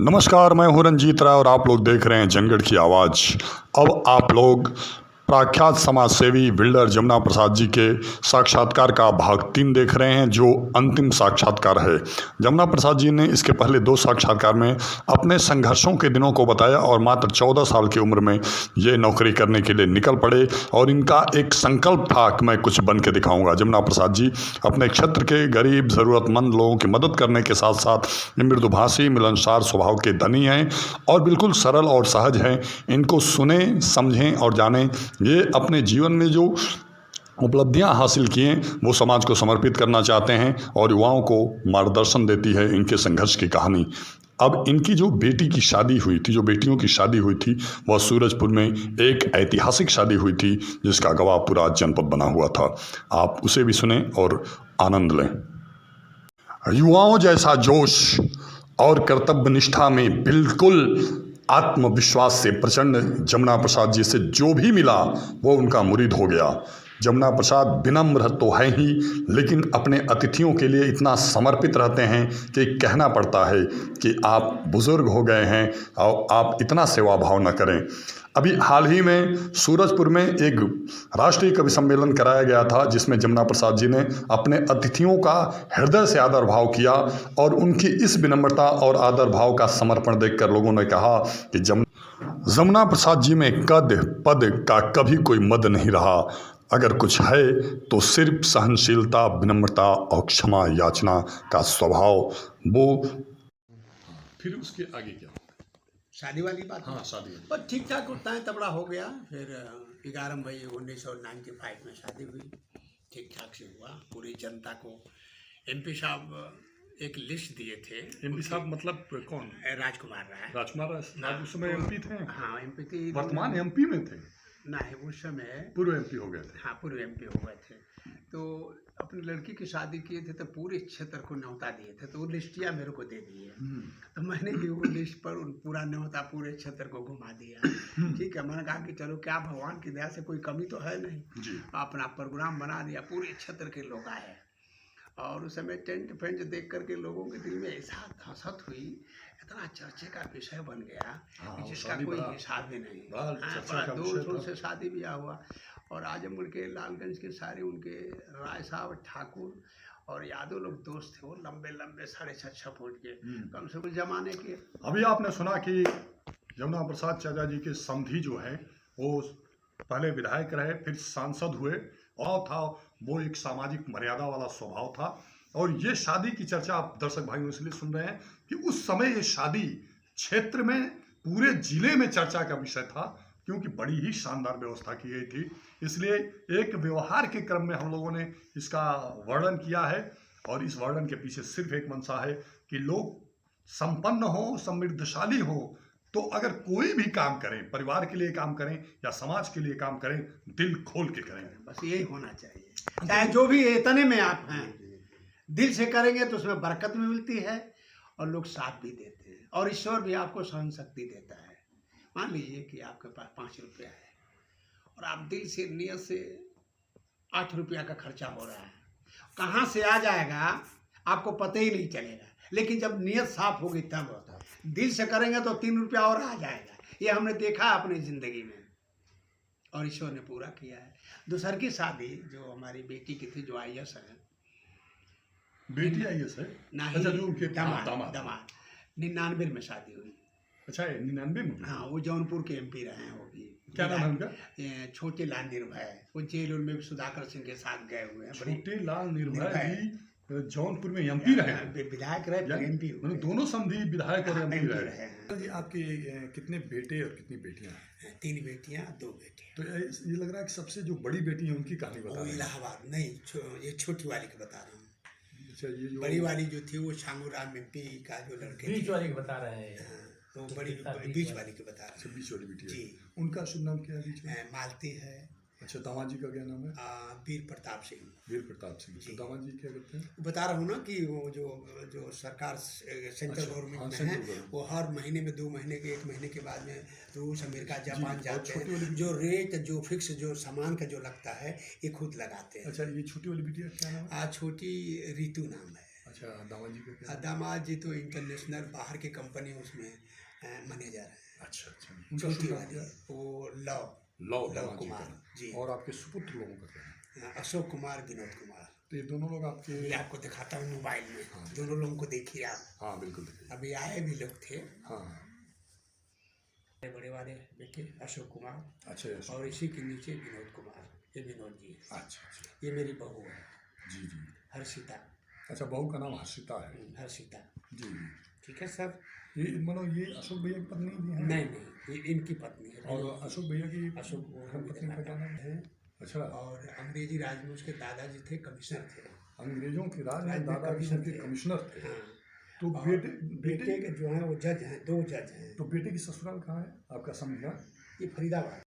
नमस्कार, मैं हूं रंजीत राय और आप लोग देख रहे हैं जंगड़ की आवाज़। अब आप लोग प्रख्यात समाज सेवी बिल्डर जमुना प्रसाद जी के साक्षात्कार का भाग 3 देख रहे हैं, जो अंतिम साक्षात्कार है। जमुना प्रसाद जी ने इसके पहले 2 साक्षात्कार में अपने संघर्षों के दिनों को बताया और मात्र 14 साल की उम्र में ये नौकरी करने के लिए निकल पड़े और इनका एक संकल्प था कि मैं कुछ बन के दिखाऊंगा। जमुना प्रसाद जी अपने क्षेत्र के गरीब ज़रूरतमंद लोगों की मदद करने के साथ साथ मृदुभाषी मिलनसार स्वभाव के धनी हैं और बिल्कुल सरल और सहज हैं। इनको सुने, समझें और जानें। ये अपने जीवन में जो उपलब्धियां हासिल किए वो समाज को समर्पित करना चाहते हैं और युवाओं को मार्गदर्शन देती है इनके संघर्ष की कहानी। अब इनकी जो बेटी की शादी हुई थी, जो बेटियों की शादी हुई थी, वह सूरजपुर में एक ऐतिहासिक शादी हुई थी जिसका गवाह पूरा जनपद बना हुआ था। आप उसे भी सुने और आनंद लें। युवाओं जैसा जोश और कर्तव्य निष्ठा में बिल्कुल आत्मविश्वास से प्रचंड जमुना प्रसाद जी से जो भी मिला वो उनका मुरीद हो गया। जमुना प्रसाद विनम्र तो है ही, लेकिन अपने अतिथियों के लिए इतना समर्पित रहते हैं कि कहना पड़ता है कि आप बुज़ुर्ग हो गए हैं और आप इतना सेवा भाव न करें। अभी हाल ही में सूरजपुर में एक राष्ट्रीय कवि सम्मेलन कराया गया था जिसमें जमुना प्रसाद जी ने अपने अतिथियों का हृदय से आदर भाव किया और उनकी इस विनम्रता और आदर भाव का समर्पण देखकर लोगों ने कहा कि जमुना प्रसाद जी में कद पद का कभी कोई मद नहीं रहा। अगर कुछ है तो सिर्फ सहनशीलता, विनम्रता और क्षमा याचना का स्वभाव। वो फिर उसके आगे क्या? शादी वाली बात। हाँ, शादी पर ठीक ठाक उतना ही तबड़ा हो गया। फिर 11 मई 1995 में शादी हुई। ठीक ठाक से हुआ। पूरी जनता को एमपी साहब एक लिस्ट दिए थे। एमपी साहब मतलब कौन? राजकुमार राय। राजकुमार साहब उस समय एमपी थे? हाँ, एमपी थी। वर्तमान एमपी में थे? नहीं, उस समय पूर्व एमपी हो गए थे। हाँ, पूर्व एमपी हो गए थे। तो अपनी लड़की की शादी किए थे तो पूरे क्षेत्र को न्योता दिए थे, तो वो लिस्टिया मेरे को दे दिए। तो मैंने भी वो लिस्ट पर पूरा न्योता पूरे क्षेत्र को घुमा दिया। ठीक है, मैंने कहा कि चलो क्या भगवान की दया से कोई कमी तो है नहीं जी। अपना प्रोग्राम बना दिया। पूरे क्षेत्र के लोग आए और उस समय टेंट फेंट देख करके लोगों के दिल में ऐसा दहशत हुई, इतना चर्चे का विषय बन गया कि जिसका कोई हिसाब भी नहीं। बड़ा दूर दूर से शादी ब्याह हुआ और आजमगढ़ के लालगंज के सारे उनके राय साहब, ठाकुर और यादव लोग दोस्त थे। वो लंबे लंबे 6.5 फुट के, कम से कम जमाने के। अभी आपने सुना कि जमुना प्रसाद चाचा जी के समधी जो है वो पहले विधायक रहे, फिर सांसद हुए और था वो एक सामाजिक मर्यादा वाला स्वभाव था। और ये शादी की चर्चा आप दर्शक भाइयों इसलिए सुन रहे हैं कि उस समय ये शादी क्षेत्र में पूरे जिले में चर्चा का विषय था, क्योंकि बड़ी ही शानदार व्यवस्था की गई थी। इसलिए एक व्यवहार के क्रम में हम लोगों ने इसका वर्णन किया है और इस वर्णन के पीछे सिर्फ एक मंशा है कि लोग संपन्न हो, समृद्धशाली हो, तो अगर कोई भी काम करें, परिवार के लिए काम करें या समाज के लिए काम करें, दिल खोल के करें। बस यही होना चाहिए। चाहे जो भी इतने में आप हैं, दिल से करेंगे तो उसमें बरकत भी मिलती है और लोग साथ भी देते हैं और ईश्वर भी आपको सहन शक्ति देता है। मान लीजिए कि आपके पास 5 रुपया है और आप दिल से नियत से 8 रुपया का खर्चा हो रहा है, कहाँ से आ जाएगा आपको पता ही नहीं चलेगा। लेकिन जब नियत साफ होगी तब दिल से करेंगे तो 3 रुपया और आ जाएगा। ये हमने देखा है अपनी जिंदगी में और ईश्वर ने पूरा किया है। दूसर की शादी जो हमारी बेटी की थी, जो IAS है। बेटी IAS है? नहीं, अच्छा, जो उनके दामाद 99 में शादी हुई। अच्छा, 99 में? हाँ, वो जौनपुर के MP रहे हैं। वो भी क्या नाम है उनका? छोटे लाल निर्भय। वो जेल में भी सुधाकर सिंह के साथ गए हुए हैं। छोटे लाल निर्भय जी जौनपुर में MP रहे, विधायक रहे, MP हुए। दोनों समधी विधायक और MP रहे। हैं। आपके कितने बेटे और कितनी बेटियां हैं? 3 बेटियां, 2 बेटे। तो ये लग रहा है कि सबसे जो बड़ी बेटी है उनकी कहानी बता रहे हैं। इलाहाबाद नहीं, ये छोटी वाली की बता रहा हूँ। अच्छा, ये जो बड़ी वाली जो थी वो शांगुराम MP का जो लड़के, बीच वाली की बता रहे हैं। तो बड़ी बीच वाली की बता रहे हैं। बीच वाली बेटी जी। उनका शुभ नाम क्या है बीच में? मालती है। अच्छा, दामाद जी का क्या नाम है? वीर प्रताप सिंह। वीर प्रताप सिंह। तो दामाद जी क्या करते हैं? बता रहा हूँ ना कि वो जो सरकार सेंट्रल गवर्नमेंट में है, वो हर महीने में 2 महीने के 1 महीने के बाद में रूस, अमेरिका, जापान जाते हैं। जो रेट जो फिक्स जो सामान का जो लगता है ये खुद लगाते हैं। अच्छा, ये छोटी वाली बेटी का क्या नाम है? छोटी ऋतु नाम है। अच्छा, दामाद जी का क्या? दामाद जी तो इंटरनेशनल बाहर की कंपनी उसमें मैनेजर है। अच्छा अच्छा, उनका छोटी शुभ नाम वाली क्या? वो लव लव लव दामाद जी कुमार का। जी। और आपके सुपुत्र लोगों का क्या है? अशोक कुमार, विनोद कुमार। तो ये दोनों लोग आपके? ये आपको दिखाता हूँ मोबाइल में। हाँ। दोनों लोगों को देखिए आप। हाँ बिल्कुल देखिए। अभी आए भी लोग थे। हाँ बड़े वाले बेटे अशोक कुमार, अच्छा अच्छा। और इसी के नीचे विनोद कुमार, ये विनोद जी है। अच्छा अच्छा, ये मेरी बहू है जी जी। हर्षिता। अच्छा, बहू का नाम हर्षिता है। हर्षिता, जी जी। ठीक है सर। ये मतलब ये अशोक भैया की पत्नी भी है? नहीं, ये इनकी पत्नी है। और अशोक भैया की अशोक धर्मपत्नी का क्या नाम है? अच्छा, और अंग्रेजी राज में उसके दादाजी थे, कमिश्नर थे। अंग्रेजों के राज राज में में दादा कमिश्नर के थे। कमिश्नर थे। हाँ। तो और बेटे बेटे के जो हैं वो जज हैं, 2 जज हैं। तो बेटे की ससुराल कहाँ है आपका समझा? ये फरीदाबाद।